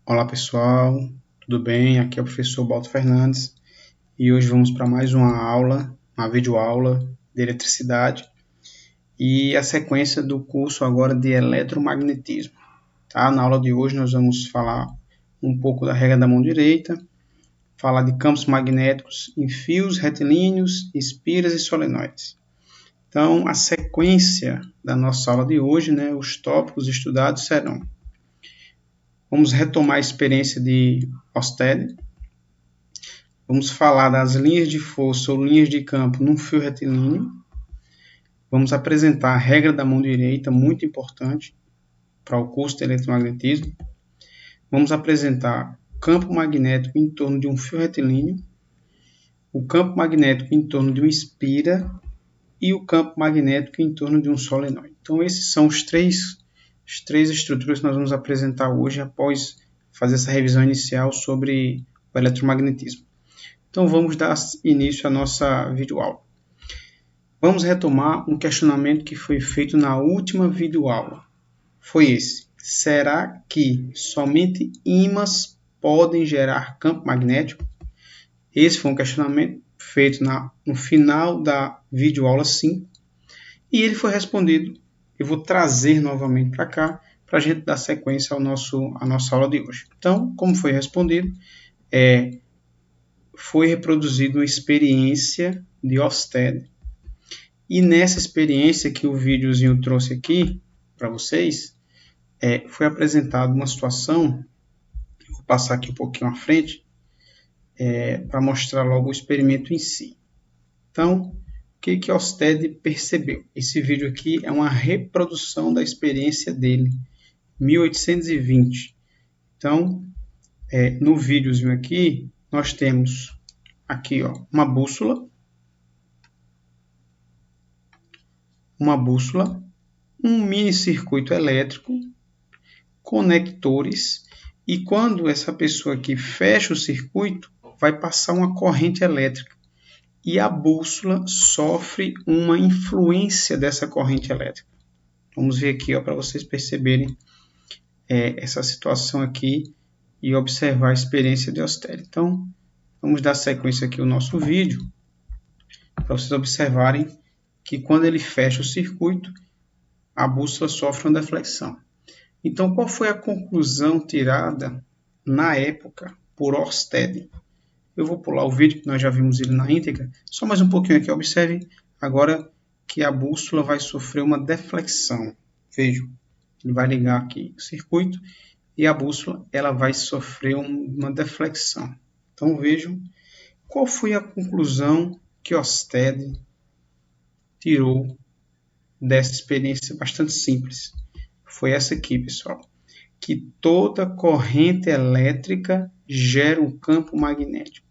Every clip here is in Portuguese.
Olá pessoal, tudo bem? Aqui é o professor Balto Fernandes e hoje vamos para mais uma aula, uma videoaula de eletricidade e a sequência do curso agora de eletromagnetismo. Tá? Na aula de hoje nós vamos falar um pouco da regra da mão direita, falar de campos magnéticos em fios retilíneos, espiras e solenoides. Então, a sequência da nossa aula de hoje, os tópicos estudados serão: vamos retomar a experiência de Ørsted. Vamos falar das linhas de força ou linhas de campo num fio retilíneo. Vamos apresentar a regra da mão direita, muito importante para o curso de eletromagnetismo. Vamos apresentar o campo magnético em torno de um fio retilíneo, o campo magnético em torno de uma espira e o campo magnético em torno de um solenoide. Então, esses são as três estruturas que nós vamos apresentar hoje após fazer essa revisão inicial sobre o eletromagnetismo. Então, vamos dar início à nossa videoaula. Vamos retomar um questionamento que foi feito na última videoaula. Foi esse: será que somente ímãs podem gerar campo magnético? Esse foi um questionamento feito no final da videoaula 5 e ele foi respondido. Eu vou trazer novamente para cá para a gente dar sequência à nossa aula de hoje. Então, como foi respondido, foi reproduzida uma experiência de Ørsted. E nessa experiência que o videozinho trouxe aqui para vocês, foi apresentada uma situação, vou passar aqui um pouquinho à frente, para mostrar logo o experimento em si. Então, o que Ørsted percebeu? Esse vídeo aqui é uma reprodução da experiência dele, 1820. Então, no videozinho aqui, nós temos aqui uma bússola, um mini circuito elétrico, conectores, e quando essa pessoa aqui fecha o circuito, vai passar uma corrente elétrica e a bússola sofre uma influência dessa corrente elétrica. Vamos ver aqui para vocês perceberem essa situação aqui e observar a experiência de Ørsted. Então, vamos dar sequência aqui ao nosso vídeo para vocês observarem que quando ele fecha o circuito, a bússola sofre uma deflexão. Então, qual foi a conclusão tirada na época por Ørsted? Eu vou pular o vídeo, que nós já vimos ele na íntegra. Só mais um pouquinho aqui. Observe agora que a bússola vai sofrer uma deflexão. Vejam, ele vai ligar aqui o circuito e a bússola ela vai sofrer uma deflexão. Então, vejam qual foi a conclusão que Ørsted tirou dessa experiência bastante simples. Foi essa aqui, pessoal, que toda corrente elétrica gera um campo magnético.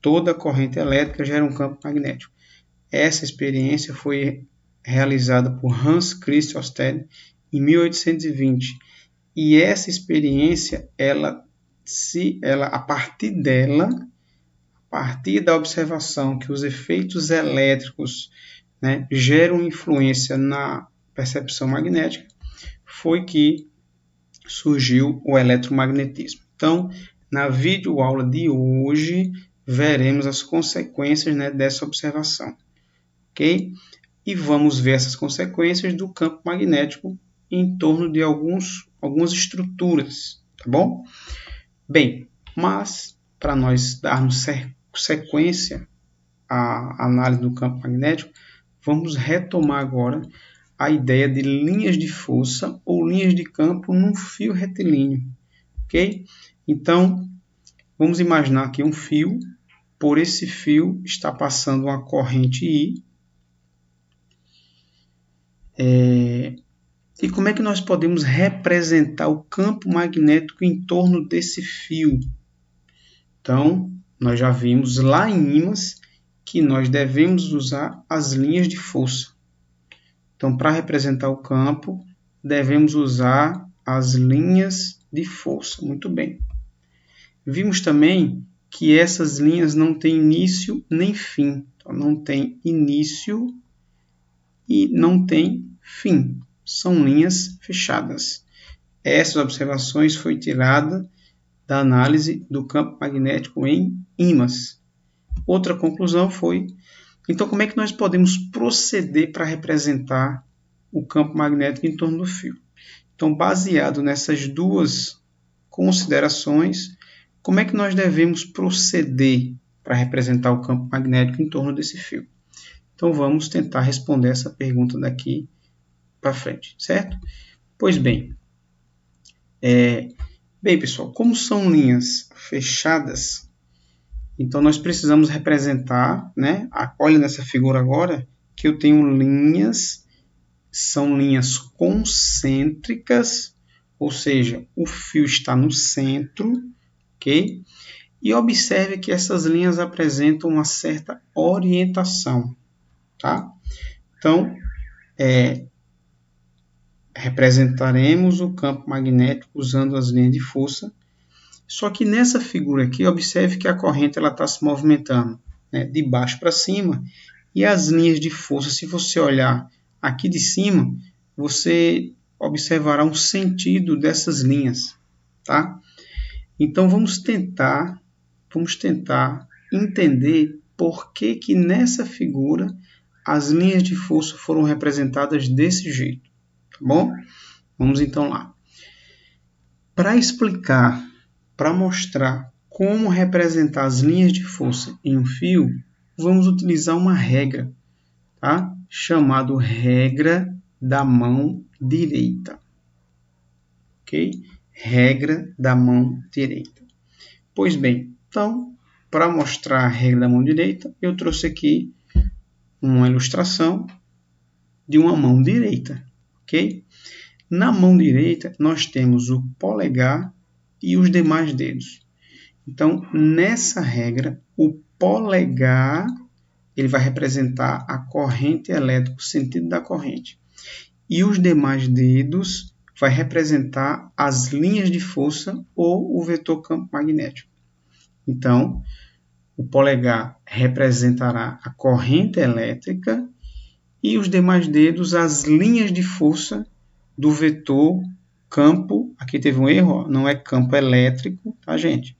Toda corrente elétrica gera um campo magnético. Essa experiência foi realizada por Hans Christian Ørsted em 1820. E essa experiência, a partir da observação que os efeitos elétricos geram influência na percepção magnética, foi que surgiu o eletromagnetismo. Então, na videoaula de hoje, veremos as consequências dessa observação, ok? E vamos ver essas consequências do campo magnético em torno de algumas estruturas, tá bom? Bem, mas para nós darmos sequência à análise do campo magnético, vamos retomar agora a ideia de linhas de força ou linhas de campo num fio retilíneo, ok? Então, vamos imaginar aqui um fio. Por esse fio está passando uma corrente I. E como é que nós podemos representar o campo magnético em torno desse fio? Então, nós já vimos lá em ímãs que nós devemos usar as linhas de força. Então, para representar o campo, devemos usar as linhas de força. Muito bem. Vimos também que essas linhas não têm início nem fim. Então, não tem início e não tem fim. São linhas fechadas. Essas observações foram tiradas da análise do campo magnético em ímãs. Outra conclusão foi, então como é que nós podemos proceder para representar o campo magnético em torno do fio? Então, baseado nessas duas considerações, como é que nós devemos proceder para representar o campo magnético em torno desse fio? Então, vamos tentar responder essa pergunta daqui para frente, certo? Pois bem, pessoal, como são linhas fechadas, então nós precisamos representar, né? Olha nessa figura agora, que eu tenho linhas, são linhas concêntricas, ou seja, o fio está no centro, ok? E observe que essas linhas apresentam uma certa orientação, tá? Então, representaremos o campo magnético usando as linhas de força. Só que nessa figura aqui, observe que a corrente está se movimentando, né, de baixo para cima. E as linhas de força, se você olhar aqui de cima, você observará um sentido dessas linhas, tá? Então, vamos tentar entender por que nessa figura as linhas de força foram representadas desse jeito, tá bom? Vamos então lá. Para explicar, para mostrar como representar as linhas de força em um fio, vamos utilizar uma regra, tá? Chamada regra da mão direita. Ok? Regra da mão direita. Pois bem, então, para mostrar a regra da mão direita, eu trouxe aqui uma ilustração de uma mão direita, ok? Na mão direita, nós temos o polegar e os demais dedos. Então, nessa regra, o polegar ele vai representar a corrente elétrica, o sentido da corrente. E os demais dedos vai representar as linhas de força ou o vetor campo magnético. Então, o polegar representará a corrente elétrica e os demais dedos as linhas de força do vetor campo. Aqui teve um erro, ó, não é campo elétrico, tá, gente?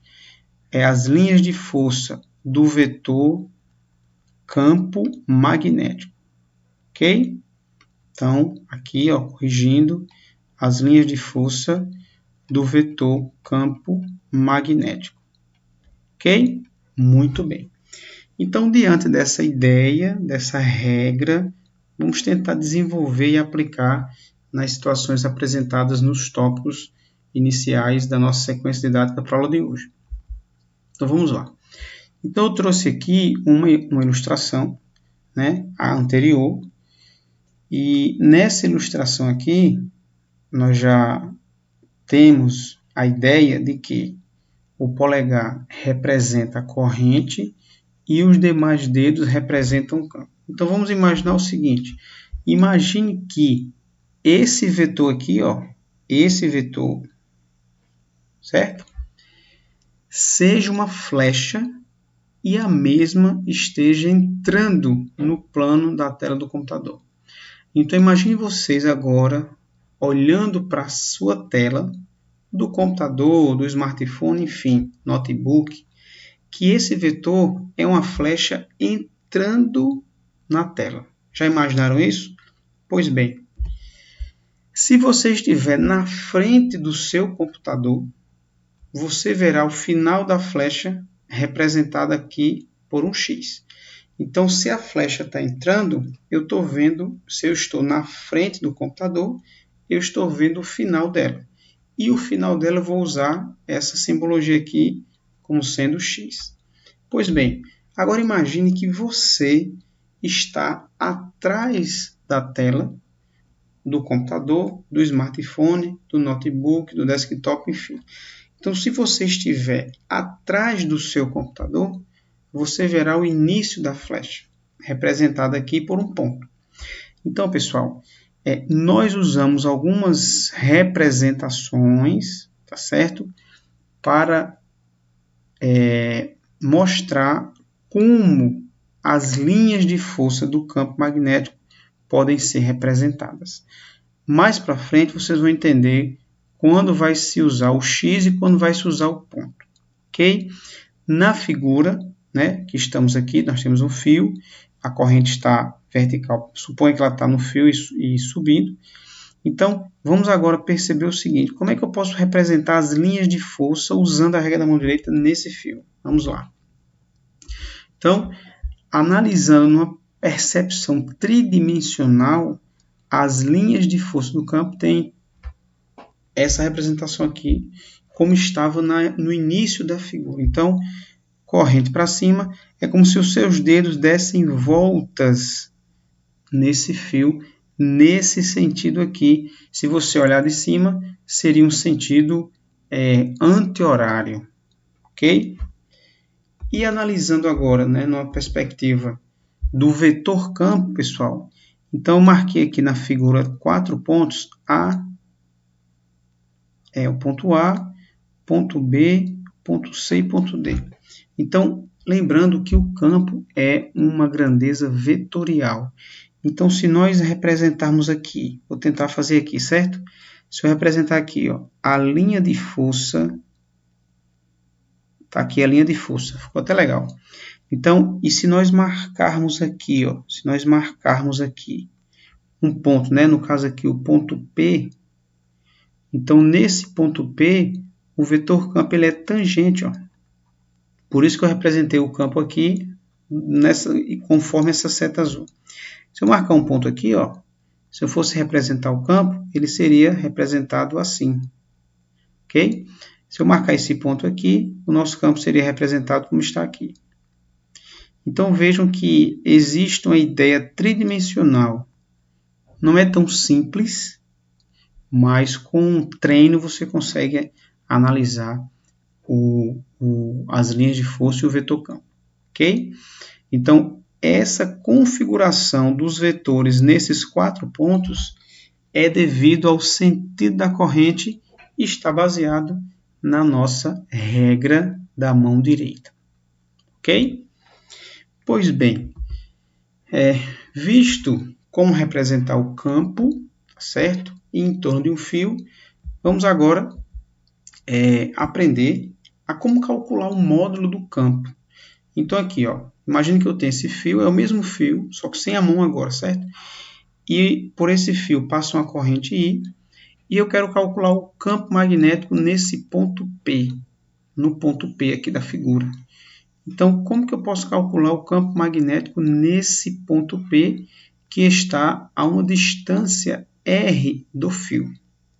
É as linhas de força do vetor campo magnético, ok? Então, aqui, ó, corrigindo, as linhas de força do vetor campo magnético, ok? Muito bem. Então, diante dessa ideia, dessa regra, vamos tentar desenvolver e aplicar nas situações apresentadas nos tópicos iniciais da nossa sequência didática para a aula de hoje. Então, vamos lá. Então, eu trouxe aqui uma ilustração, né, a anterior, e nessa ilustração aqui, nós já temos a ideia de que o polegar representa a corrente e os demais dedos representam o campo. Então, vamos imaginar o seguinte. Imagine que esse vetor aqui, ó, esse vetor, certo? Seja uma flecha e a mesma esteja entrando no plano da tela do computador. Então, imagine vocês agora olhando para a sua tela do computador, do smartphone, enfim, notebook, que esse vetor é uma flecha entrando na tela. Já imaginaram isso? Pois bem, se você estiver na frente do seu computador, você verá o final da flecha representada aqui por um X. Então, se a flecha está entrando, eu estou vendo, se eu estou na frente do computador, eu estou vendo o final dela. E o final dela eu vou usar essa simbologia aqui como sendo X. Pois bem, agora imagine que você está atrás da tela do computador, do smartphone, do notebook, do desktop, enfim. Então, se você estiver atrás do seu computador, você verá o início da flecha, representada aqui por um ponto. Então, pessoal, nós usamos algumas representações, tá certo? Para mostrar como as linhas de força do campo magnético podem ser representadas. Mais para frente, vocês vão entender quando vai se usar o X e quando vai se usar o ponto. Ok? Na figura, né, que estamos aqui, nós temos um fio, a corrente está vertical, suponha que ela está no fio e subindo. Então, vamos agora perceber o seguinte, como é que eu posso representar as linhas de força usando a regra da mão direita nesse fio? Vamos lá. Então, analisando uma percepção tridimensional, as linhas de força do campo têm essa representação aqui, como estava no início da figura. Então, corrente para cima é como se os seus dedos dessem voltas nesse fio, nesse sentido aqui. Se você olhar de cima, seria um sentido anti-horário, ok? E analisando agora, né, numa perspectiva do vetor campo, pessoal, então eu marquei aqui na figura 4 pontos. A é o ponto A, ponto B, ponto C e ponto D. Então, lembrando que o campo é uma grandeza vetorial. Então, se nós representarmos aqui, vou tentar fazer aqui, certo? Se eu representar aqui, ó, a linha de força, tá aqui a linha de força, ficou até legal. Então, e se nós marcarmos aqui, ó, se nós marcarmos aqui um ponto, né, no caso aqui o ponto P, então nesse ponto P, o vetor campo ele é tangente, ó. Por isso que eu representei o campo aqui conforme essa seta azul. Se eu marcar um ponto aqui, ó, se eu fosse representar o campo, ele seria representado assim. Ok? Se eu marcar esse ponto aqui, o nosso campo seria representado como está aqui. Então vejam que existe uma ideia tridimensional. Não é tão simples, mas com treino você consegue analisar as linhas de força e o vetor campo. Ok? Então, essa configuração dos vetores nesses 4 pontos é devido ao sentido da corrente e está baseado na nossa regra da mão direita. Ok? Pois bem, visto como representar o campo, certo? E em torno de um fio, vamos agora aprender a como calcular o módulo do campo. Então aqui, ó, imagine que eu tenho esse fio, é o mesmo fio, só que sem a mão agora, certo? E por esse fio passa uma corrente I, e eu quero calcular o campo magnético nesse ponto P, no ponto P aqui da figura. Então, como que eu posso calcular o campo magnético nesse ponto P, que está a uma distância R do fio,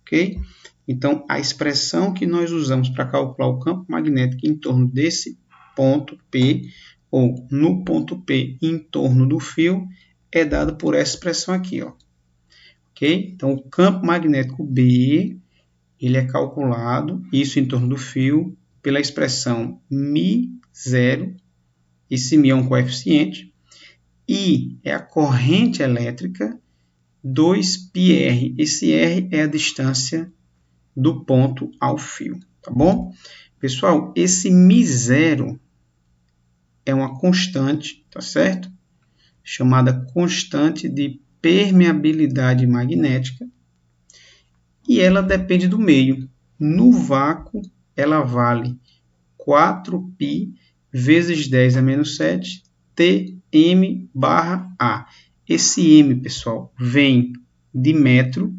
ok? Então, a expressão que nós usamos para calcular o campo magnético em torno desse ponto P, ou no ponto P em torno do fio, é dada por essa expressão aqui, ó. Ok? Então, o campo magnético B, ele é calculado, isso em torno do fio, pela expressão μ0, esse μ é um coeficiente, I é a corrente elétrica, 2πr, esse R é a distância do ponto ao fio, tá bom? Pessoal, esse μ0 é uma constante, tá certo? Chamada constante de permeabilidade magnética, e ela depende do meio. No vácuo, ela vale 4π vezes 10 a menos 7 Tm/A. Esse M, pessoal, vem de metro,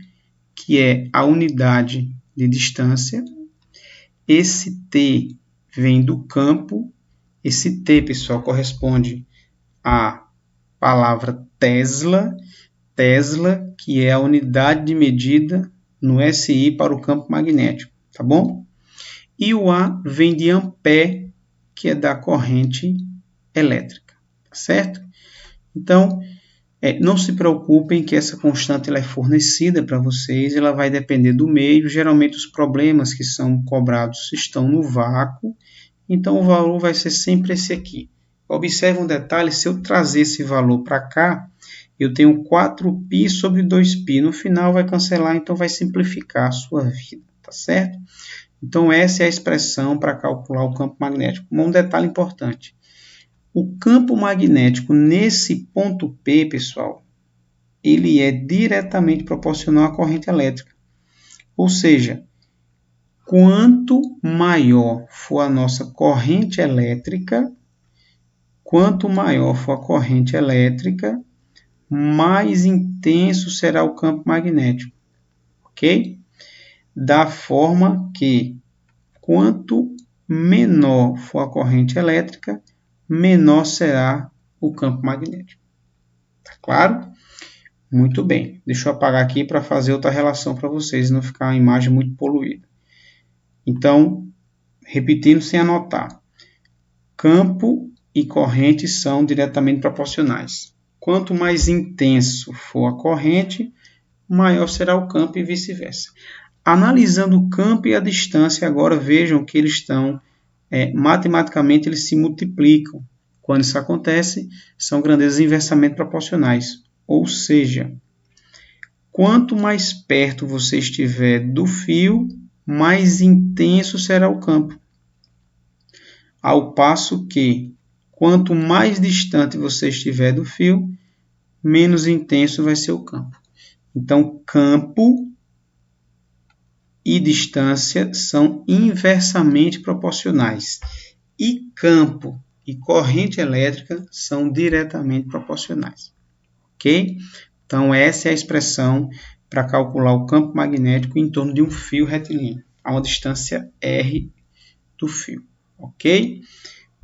que é a unidade de distância. Esse T vem do campo. Esse T, pessoal, corresponde à palavra Tesla. Tesla, que é a unidade de medida no SI para o campo magnético, tá bom? E o A vem de ampere, que é da corrente elétrica, tá certo? Então, não se preocupem que essa constante ela é fornecida para vocês, ela vai depender do meio, geralmente os problemas que são cobrados estão no vácuo, então o valor vai ser sempre esse aqui. Observe um detalhe, se eu trazer esse valor para cá, eu tenho 4π sobre 2π, no final vai cancelar, então vai simplificar a sua vida, tá certo? Então essa é a expressão para calcular o campo magnético. Um detalhe importante, o campo magnético nesse ponto P, pessoal, ele é diretamente proporcional à corrente elétrica. Ou seja, quanto maior for a nossa corrente elétrica, mais intenso será o campo magnético, ok? Da forma que, quanto menor for a corrente elétrica, menor será o campo magnético. Tá claro? Muito bem. Deixa eu apagar aqui para fazer outra relação para vocês, não ficar uma imagem muito poluída. Então, repetindo sem anotar. Campo e corrente são diretamente proporcionais. Quanto mais intenso for a corrente, maior será o campo e vice-versa. Analisando o campo e a distância, agora vejam que eles estão, matematicamente, eles se multiplicam. Quando isso acontece, são grandezas inversamente proporcionais. Ou seja, quanto mais perto você estiver do fio, mais intenso será o campo. Ao passo que, quanto mais distante você estiver do fio, menos intenso vai ser o campo. Então, campo e distância são inversamente proporcionais. E campo e corrente elétrica são diretamente proporcionais. Ok? Então, essa é a expressão para calcular o campo magnético em torno de um fio retilíneo, a uma distância R do fio. Ok?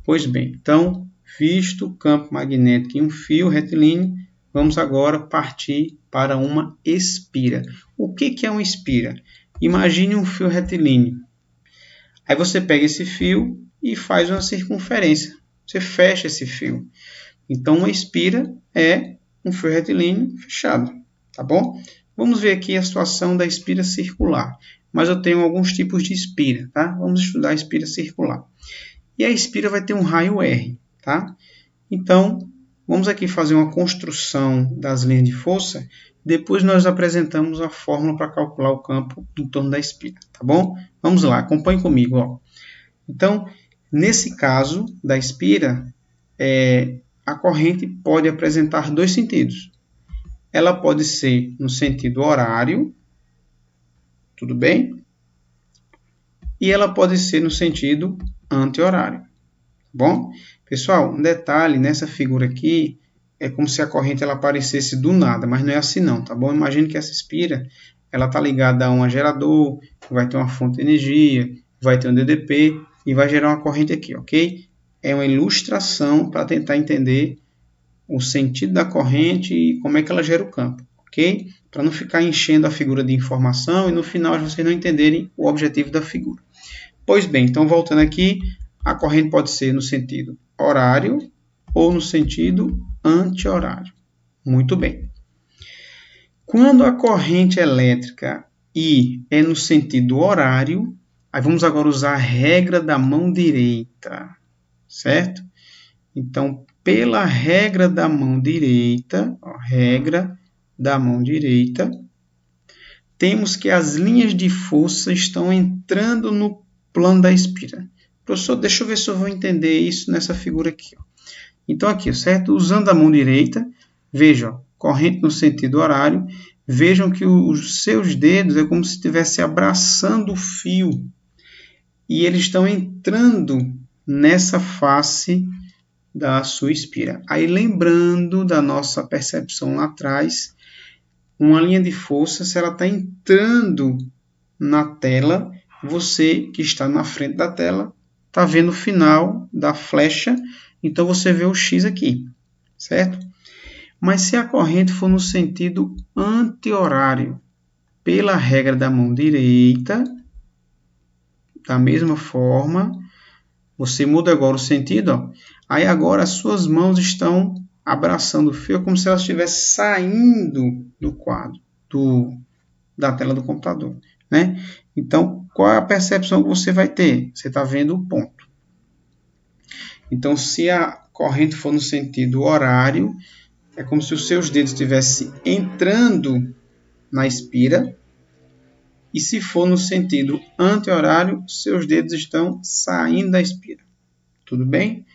Pois bem, então, visto o campo magnético em um fio retilíneo, vamos agora partir para uma espira. O que é uma espira? Imagine um fio retilíneo. Aí você pega esse fio e faz uma circunferência. Você fecha esse fio. Então, uma espira é um fio retilíneo fechado. Tá bom? Vamos ver aqui a situação da espira circular. Mas eu tenho alguns tipos de espira, tá? Vamos estudar a espira circular. E a espira vai ter um raio R, tá? Então, vamos aqui fazer uma construção das linhas de força. Depois nós apresentamos a fórmula para calcular o campo em torno da espira, tá bom? Vamos lá, acompanhe comigo. Ó. Então, nesse caso da espira, a corrente pode apresentar dois sentidos. Ela pode ser no sentido horário, tudo bem? E ela pode ser no sentido anti-horário. Bom, pessoal, um detalhe, nessa figura aqui, é como se a corrente ela aparecesse do nada, mas não é assim não, tá bom? Imagine que essa espira, ela está ligada a um gerador, que vai ter uma fonte de energia, vai ter um DDP e vai gerar uma corrente aqui, ok? É uma ilustração para tentar entender o sentido da corrente e como é que ela gera o campo, ok? Para não ficar enchendo a figura de informação e no final vocês não entenderem o objetivo da figura. Pois bem, então voltando aqui, a corrente pode ser no sentido horário ou no sentido anti-horário. Muito bem. Quando a corrente elétrica I é no sentido horário, aí vamos agora usar a regra da mão direita, certo? Então, pela regra da mão direita, temos que as linhas de força estão entrando no plano da espira. Professor, deixa eu ver se eu vou entender isso nessa figura aqui. Ó. Então, aqui, certo? Usando a mão direita, veja, corrente no sentido horário, vejam que os seus dedos é como se estivesse abraçando o fio e eles estão entrando nessa face da sua espira. Aí, lembrando da nossa percepção lá atrás, uma linha de força, se ela está entrando na tela, você que está na frente da tela está vendo o final da flecha, então você vê o X aqui, certo? Mas se a corrente for no sentido anti-horário, pela regra da mão direita, da mesma forma, você muda agora o sentido, ó. Aí agora as suas mãos estão abraçando o fio como se elas estivessem saindo do quadro, da tela do computador, né? Então, qual é a percepção que você vai ter? Você está vendo o ponto. Então, se a corrente for no sentido horário, é como se os seus dedos estivessem entrando na espira. E se for no sentido anti-horário, seus dedos estão saindo da espira. Tudo bem?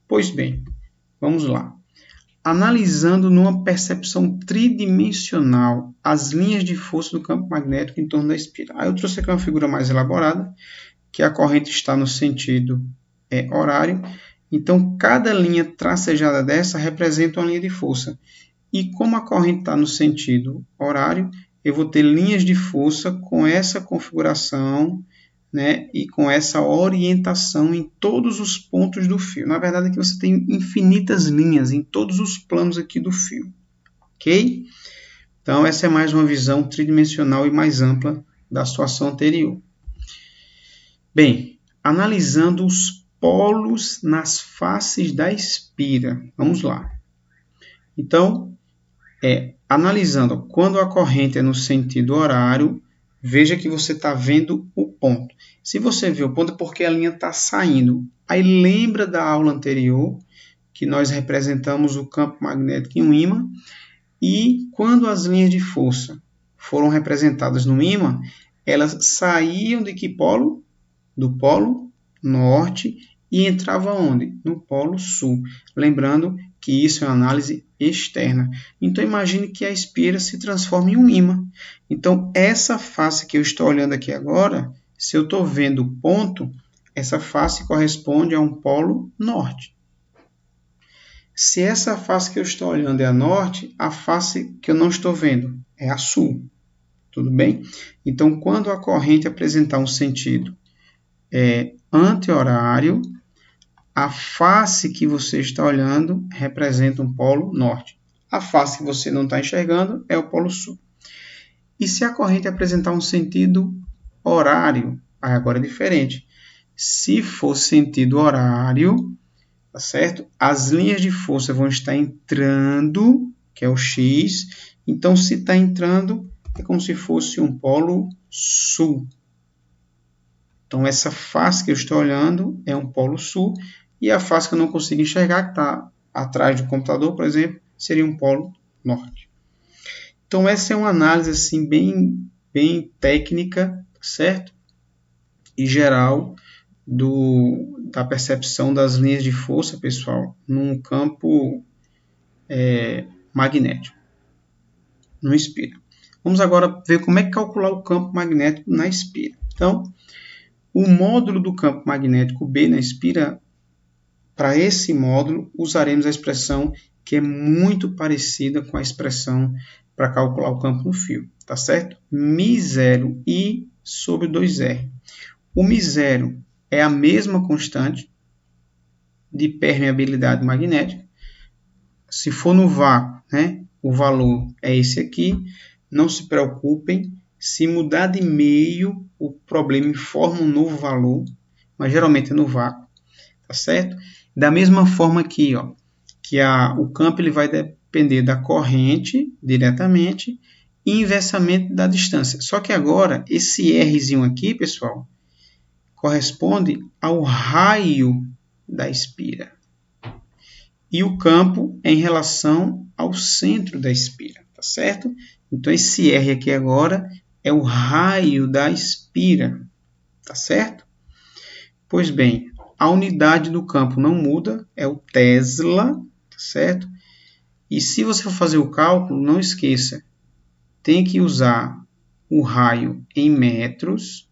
Pois bem, vamos lá. analisando numa percepção tridimensional as linhas de força do campo magnético em torno da espira. Aí eu trouxe aqui uma figura mais elaborada, que a corrente está no sentido horário. Então, cada linha tracejada dessa representa uma linha de força. E como a corrente está no sentido horário, eu vou ter linhas de força com essa configuração, né, e com essa orientação em todos os pontos do fio. Na verdade, aqui você tem infinitas linhas em todos os planos aqui do fio. Ok? Então, essa é mais uma visão tridimensional e mais ampla da situação anterior. Bem, analisando os polos nas faces da espira. Vamos lá. Então, analisando, quando a corrente é no sentido horário, veja que você está vendo o ponto. Se você vê o ponto é porque a linha está saindo. Aí lembra da aula anterior, que nós representamos o campo magnético em um ímã, e quando as linhas de força foram representadas no ímã, elas saíam de que polo? Do polo norte e entravam onde? No polo sul. Lembrando que isso é uma análise externa. Então, imagine que a espira se transforma em um ímã. Então, essa face que eu estou olhando aqui agora, se eu estou vendo o ponto, essa face corresponde a um polo norte. Se essa face que eu estou olhando é a norte, a face que eu não estou vendo é a sul. Tudo bem? Então, quando a corrente apresentar um sentido anti-horário, a face que você está olhando representa um polo norte. A face que você não está enxergando é o polo sul. E se a corrente apresentar um sentido horário, aí agora é diferente. Se for sentido horário, tá certo? As linhas de força vão estar entrando, que é o X. Então, se está entrando, é como se fosse um polo sul. Então, essa face que eu estou olhando é um polo sul, e a face que eu não consigo enxergar, que está atrás do computador, por exemplo, seria um polo norte. Então, essa é uma análise assim, bem técnica, certo? E geral da percepção das linhas de força, pessoal, num campo magnético, no espira. Vamos agora ver como é que calcular o campo magnético na espira. Então, o módulo do campo magnético B na espira, para esse módulo, usaremos a expressão que é muito parecida com a expressão para calcular o campo no fio, tá certo? μ0 I sobre 2R. O μ0 é a mesma constante de permeabilidade magnética. Se for no vácuo, né, o valor é esse aqui. Não se preocupem, se mudar de meio, o problema informa um novo valor, mas geralmente é no vácuo, tá certo? Da mesma forma aqui, ó, que o campo ele vai depender da corrente diretamente e inversamente da distância. Só que agora, esse Rzinho aqui, pessoal, corresponde ao raio da espira. E o campo é em relação ao centro da espira, tá certo? Então, esse R aqui agora é o raio da espira, tá certo? Pois bem, a unidade do campo não muda, é o Tesla, tá certo? E se você for fazer o cálculo, não esqueça, tem que usar o raio em metros,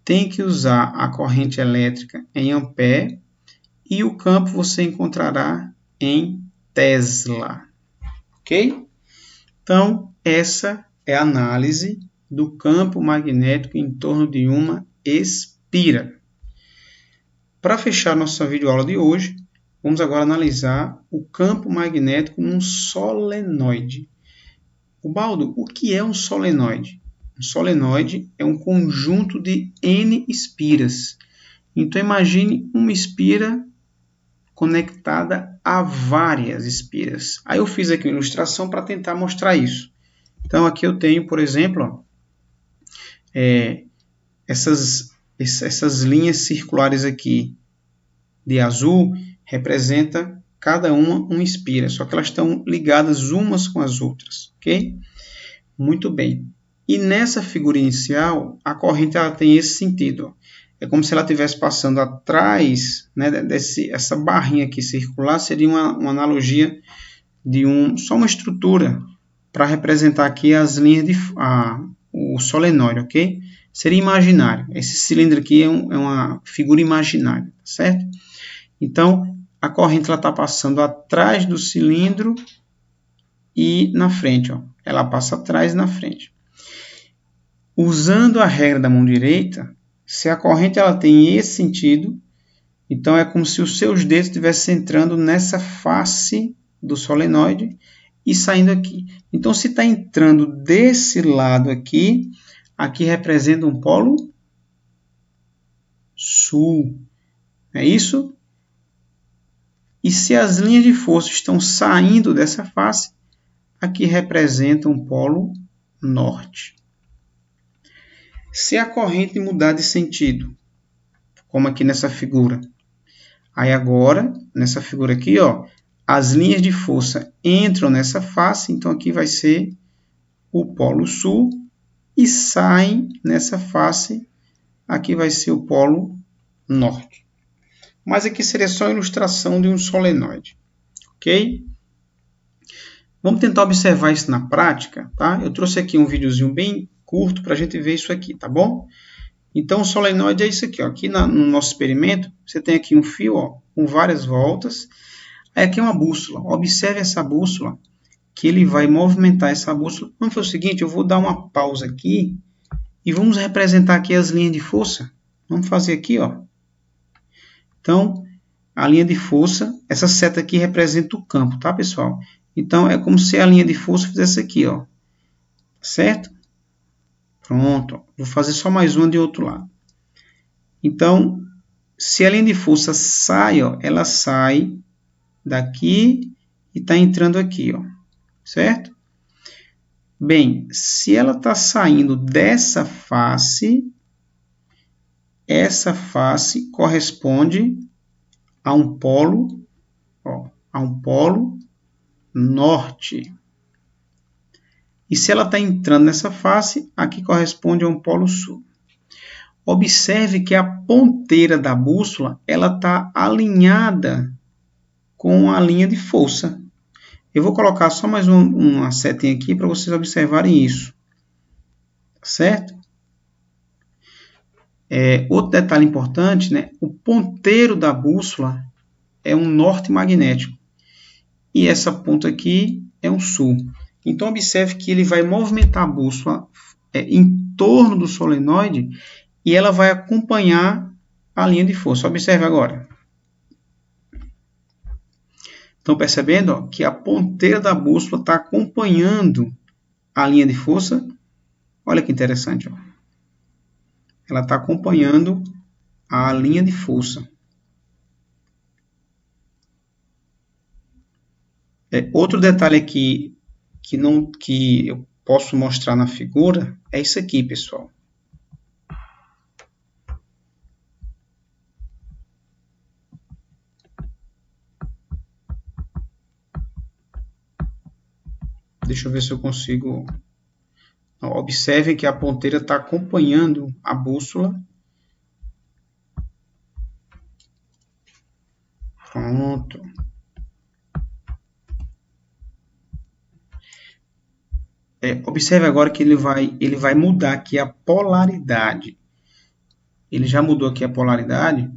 tem que usar a corrente elétrica em ampere, e o campo você encontrará em Tesla, ok? Então, essa é a análise do campo magnético em torno de uma espira. Para fechar nossa videoaula de hoje, vamos agora analisar o campo magnético num solenoide. Ubaldo, o que é um solenoide? Um solenoide é um conjunto de N espiras. Então, imagine uma espira conectada a várias espiras. Aí eu fiz aqui uma ilustração para tentar mostrar isso. Então, aqui eu tenho, por exemplo, essas linhas circulares aqui de azul representa cada uma espira, só que elas estão ligadas umas com as outras, ok? Muito bem. E nessa figura inicial, a corrente ela tem esse sentido. É como se ela estivesse passando atrás, né, essa barrinha aqui circular, seria uma analogia só uma estrutura para representar aqui as linhas o solenoide, ok? Seria imaginário. Esse cilindro aqui é uma figura imaginária, certo? Então, a corrente está passando atrás do cilindro e na frente. Ó. Ela passa atrás e na frente. Usando a regra da mão direita, se a corrente ela tem esse sentido, então é como se os seus dedos estivessem entrando nessa face do solenoide e saindo aqui. Então, se está entrando desse lado aqui, aqui representa um polo sul. É isso? E se as linhas de força estão saindo dessa face, aqui representa um polo norte. Se a corrente mudar de sentido, como aqui nessa figura, aí agora, nessa figura aqui, ó, as linhas de força entram nessa face, então aqui vai ser o polo sul, e saem nessa face, aqui vai ser o polo norte. Mas aqui seria só a ilustração de um solenoide, ok? Vamos tentar observar isso na prática, tá? Eu trouxe aqui um videozinho bem curto para a gente ver isso aqui, tá bom? Então, o solenoide é isso aqui, ó. Aqui no nosso experimento, você tem aqui um fio, ó, com várias voltas. Aí aqui é uma bússola. Observe essa bússola, que ele vai movimentar essa bússola. Vamos fazer o seguinte, eu vou dar uma pausa aqui e vamos representar aqui as linhas de força. Vamos fazer aqui, ó. Então, a linha de força, essa seta aqui representa o campo, tá, pessoal? Então, é como se a linha de força fizesse aqui, ó. Certo? Pronto. Vou fazer só mais uma de outro lado. Então, se a linha de força sai, ó, ela sai daqui e está entrando aqui, ó. Certo? Bem, se ela está saindo dessa face, essa face corresponde a um polo, ó, a um polo norte. E se ela está entrando nessa face, aqui corresponde a um polo sul. Observe que a ponteira da bússola ela está alinhada com a linha de força. Eu vou colocar só mais uma setinha aqui para vocês observarem isso. Certo? Outro detalhe importante, né? O ponteiro da bússola é um norte magnético. E essa ponta aqui é um sul. Então, observe que ele vai movimentar a bússola em torno do solenoide e ela vai acompanhar a linha de força. Observe agora. Estão percebendo ó, que a ponteira da bússola está acompanhando a linha de força? Olha que interessante. Ó. Ela está acompanhando a linha de força. Outro detalhe aqui que eu posso mostrar na figura é isso aqui, pessoal. Deixa eu ver se eu consigo... Observem que a ponteira está acompanhando a bússola. Pronto. Observe agora que ele vai mudar aqui a polaridade. Ele já mudou aqui a polaridade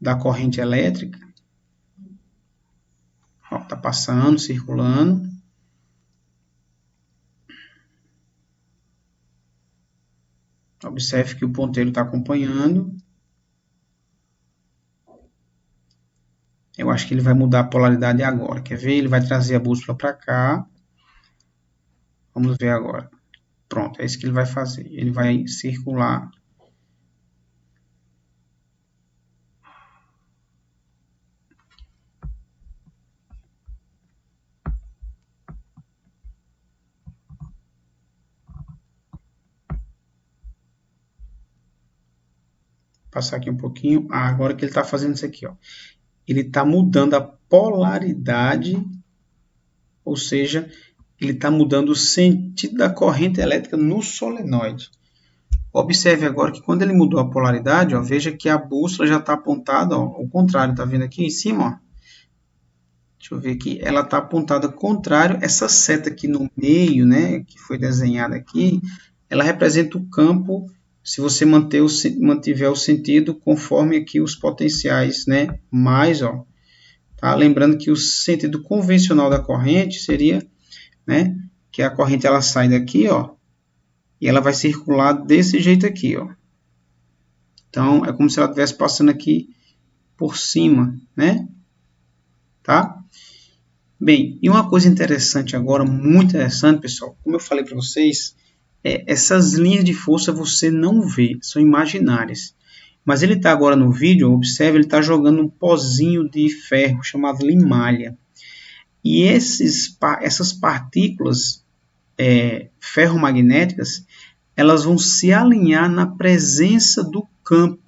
da corrente elétrica. Está passando, circulando. Observe que o ponteiro está acompanhando. Eu acho que ele vai mudar a polaridade agora. Quer ver? Ele vai trazer a bússola para cá. Vamos ver agora. Pronto, é isso que ele vai fazer. Ele vai circular. Passar aqui um pouquinho. Agora que ele está fazendo isso aqui, ó. Ele está mudando a polaridade, ou seja, ele está mudando o sentido da corrente elétrica no solenoide. Observe agora que quando ele mudou a polaridade, ó, veja que a bússola já está apontada, ó, ao contrário, tá vendo aqui em cima, ó? Deixa eu ver aqui, ela está apontada ao contrário, essa seta aqui no meio, né, que foi desenhada aqui, ela representa o campo, se você mantiver o sentido conforme aqui os potenciais, né, mais, ó, tá? Lembrando que o sentido convencional da corrente seria, né, que a corrente ela sai daqui, ó, e ela vai circular desse jeito aqui, ó. Então, é como se ela estivesse passando aqui por cima, né? Tá? Bem, e uma coisa interessante agora, muito interessante, pessoal, como eu falei para vocês, essas linhas de força você não vê, são imaginárias. Mas ele está agora no vídeo, observe, ele está jogando um pozinho de ferro chamado limalha. E essas partículas ferromagnéticas, elas vão se alinhar na presença do campo.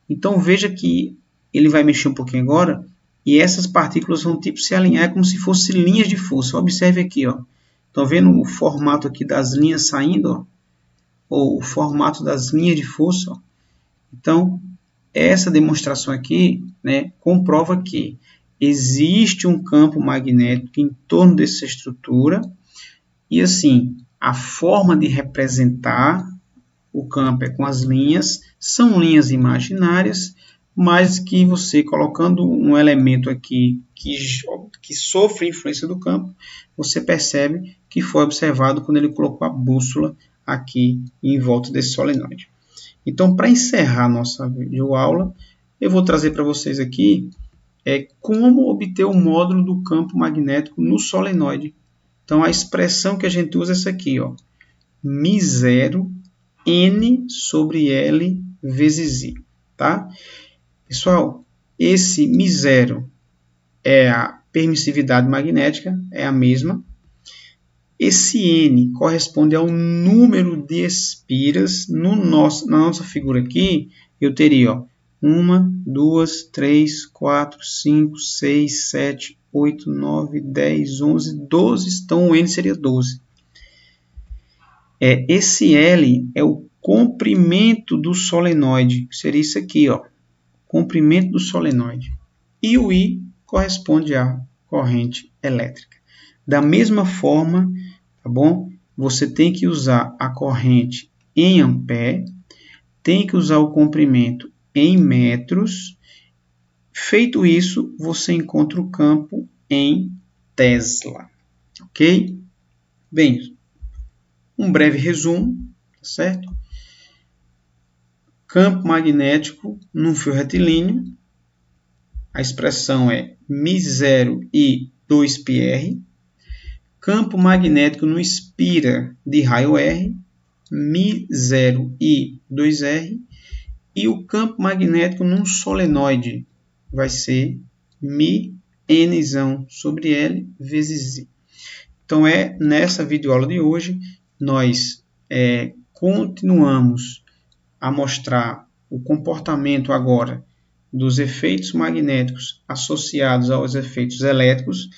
Então veja que ele vai mexer um pouquinho agora, e essas partículas vão tipo se alinhar como se fossem linhas de força. Observe aqui, ó. Estão vendo o formato aqui das linhas saindo, ó? Ou o formato das linhas de força, ó? Então, essa demonstração aqui, né, comprova que existe um campo magnético em torno dessa estrutura, e assim, a forma de representar o campo é com as linhas, são linhas imaginárias, mas que você colocando um elemento aqui que sofre influência do campo, você percebe que foi observado quando ele colocou a bússola aqui em volta desse solenoide. Então, para encerrar nossa videoaula, eu vou trazer para vocês aqui como obter o módulo do campo magnético no solenoide. Então, a expressão que a gente usa é essa aqui, ó, μ0 N sobre L vezes I, tá? Pessoal, esse μ0 é a permissividade magnética, é a mesma. Esse N corresponde ao número de espiras. Na nossa figura aqui, eu teria, ó, 1, 2, 3, 4, 5, 6, 7, 8, 9, 10, 11, 12. Então, o N seria 12. Esse L é o comprimento do solenoide, seria isso aqui, ó, comprimento do solenoide. E o I corresponde à corrente elétrica. Da mesma forma, tá bom? Você tem que usar a corrente em ampere, tem que usar o comprimento em metros. Feito isso, você encontra o campo em Tesla, ok? Bem, um breve resumo, certo? Campo magnético num fio retilíneo, a expressão é μ0 e 2πr. Campo magnético no espira de raio R, μ0 e 2r. E o campo magnético num solenoide vai ser μ n sobre L vezes I. Então, nessa videoaula de hoje, nós continuamos a mostrar o comportamento agora dos efeitos magnéticos associados aos efeitos elétricos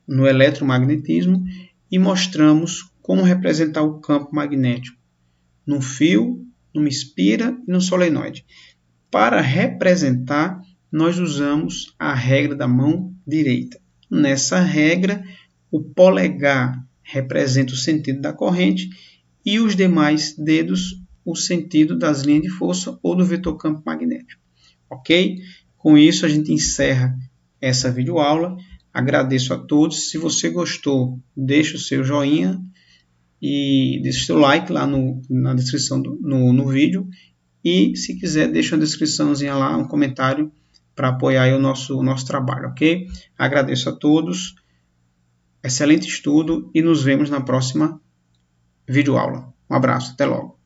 no eletromagnetismo e mostramos como representar o campo magnético no fio, numa espira e no solenoide. Para representar, nós usamos a regra da mão direita. Nessa regra, o polegar representa o sentido da corrente e os demais dedos o sentido das linhas de força ou do vetor campo magnético. Ok? Com isso, a gente encerra essa videoaula. Agradeço a todos. Se você gostou, deixe o seu joinha e deixe o seu like lá na descrição no vídeo. E se quiser, deixa uma descriçãozinha lá, um comentário para apoiar aí o nosso trabalho, ok? Agradeço a todos. Excelente estudo e nos vemos na próxima videoaula. Um abraço, até logo.